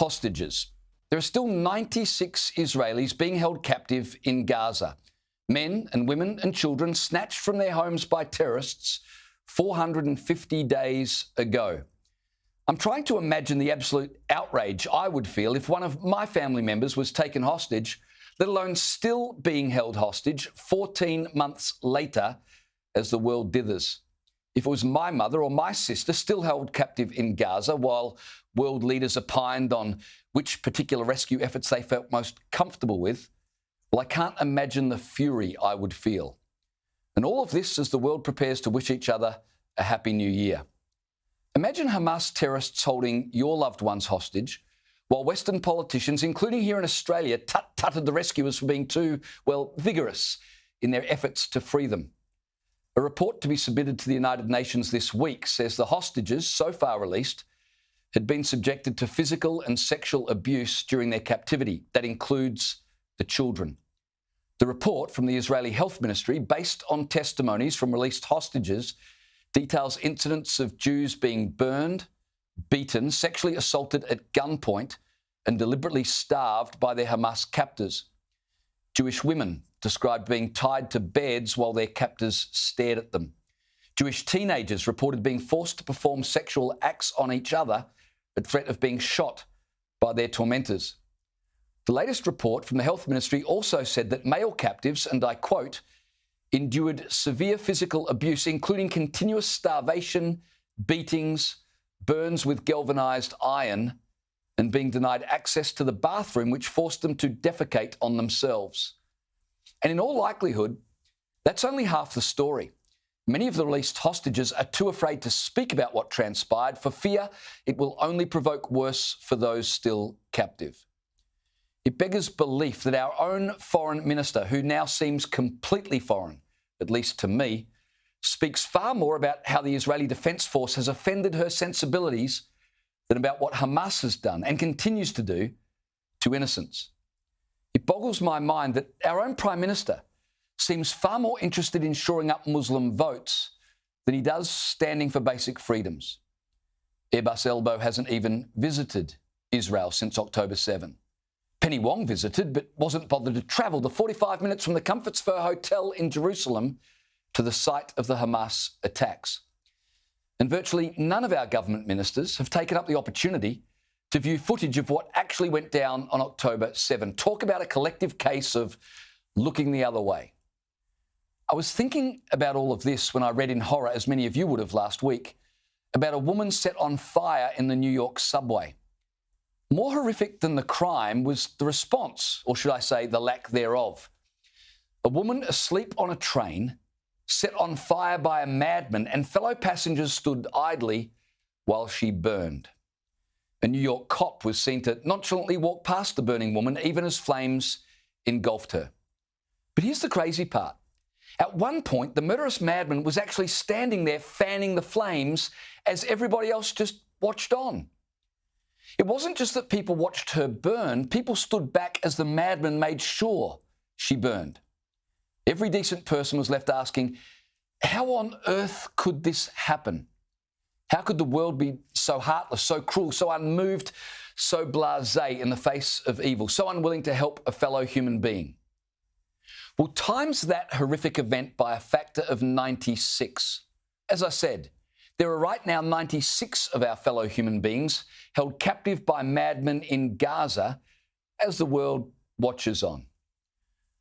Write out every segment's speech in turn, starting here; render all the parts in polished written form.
hostages. There are still 96 Israelis being held captive in Gaza. Men and women and children snatched from their homes by terrorists 450 days ago. I'm trying to imagine the absolute outrage I would feel if one of my family members was taken hostage, let alone still being held hostage 14 months later as the world dithers. If it was my mother or my sister still held captive in Gaza while world leaders opined on which particular rescue efforts they felt most comfortable with, well, I can't imagine the fury I would feel. And all of this as the world prepares to wish each other a happy new year. Imagine Hamas terrorists holding your loved ones hostage while Western politicians, including here in Australia, tutted the rescuers for being too, well, vigorous in their efforts to free them. A report to be submitted to the United Nations this week says the hostages, so far released, had been subjected to physical and sexual abuse during their captivity. That includes the children. The report from the Israeli Health Ministry, based on testimonies from released hostages, details incidents of Jews being burned, beaten, sexually assaulted at gunpoint, and deliberately starved by their Hamas captors. Jewish women described being tied to beds while their captors stared at them. Jewish teenagers reported being forced to perform sexual acts on each other at threat of being shot by their tormentors. The latest report from the Health Ministry also said that male captives, and I quote, endured severe physical abuse, including continuous starvation, beatings, burns with galvanized iron, and being denied access to the bathroom, which forced them to defecate on themselves. And in all likelihood, that's only half the story. Many of the released hostages are too afraid to speak about what transpired for fear it will only provoke worse for those still captive. It beggars belief that our own foreign minister, who now seems completely foreign, at least to me, speaks far more about how the Israeli Defense Force has offended her sensibilities than about what Hamas has done and continues to do to innocents. It boggles my mind that our own Prime Minister seems far more interested in shoring up Muslim votes than he does standing for basic freedoms. Airbus Elbow hasn't even visited Israel since October 7. Penny Wong visited, but wasn't bothered to travel the 45 minutes from the comforts of her hotel in Jerusalem to the site of the Hamas attacks. And virtually none of our government ministers have taken up the opportunity to view footage of what actually went down on October 7. Talk about a collective case of looking the other way. I was thinking about all of this when I read in horror, as many of you would have last week, about a woman set on fire in the New York subway. More horrific than the crime was the response, or should I say the lack thereof. A woman asleep on a train, set on fire by a madman, and fellow passengers stood idly while she burned. A New York cop was seen to nonchalantly walk past the burning woman, even as flames engulfed her. But here's the crazy part. At one point, the murderous madman was actually standing there fanning the flames as everybody else just watched on. It wasn't just that people watched her burn, people stood back as the madman made sure she burned. Every decent person was left asking, how on earth could this happen? How could the world be so heartless, so cruel, so unmoved, so blasé in the face of evil, so unwilling to help a fellow human being? Well, times that horrific event by a factor of 96. As I said, there are right now 96 of our fellow human beings held captive by madmen in Gaza as the world watches on.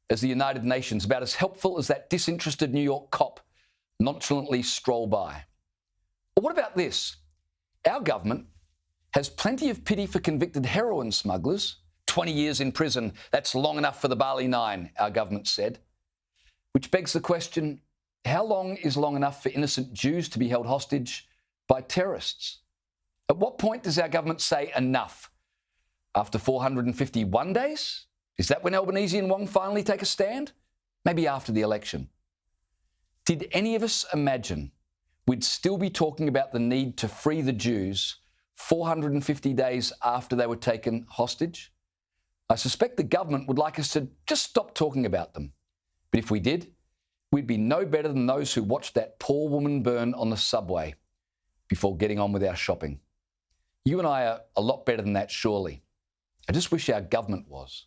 As the United Nations, about as helpful as that disinterested New York cop, nonchalantly stroll by. Or what about this? Our government has plenty of pity for convicted heroin smugglers. 20 years in prison, that's long enough for the Bali Nine, our government said. Which begs the question, how long is long enough for innocent Jews to be held hostage by terrorists? At what point does our government say enough? After 451 days? Is that when Albanese and Wong finally take a stand? Maybe after the election. Did any of us imagine we'd still be talking about the need to free the Jews 450 days after they were taken hostage? I suspect the government would like us to just stop talking about them. But if we did, we'd be no better than those who watched that poor woman burn on the subway before getting on with our shopping. You and I are a lot better than that, surely. I just wish our government was.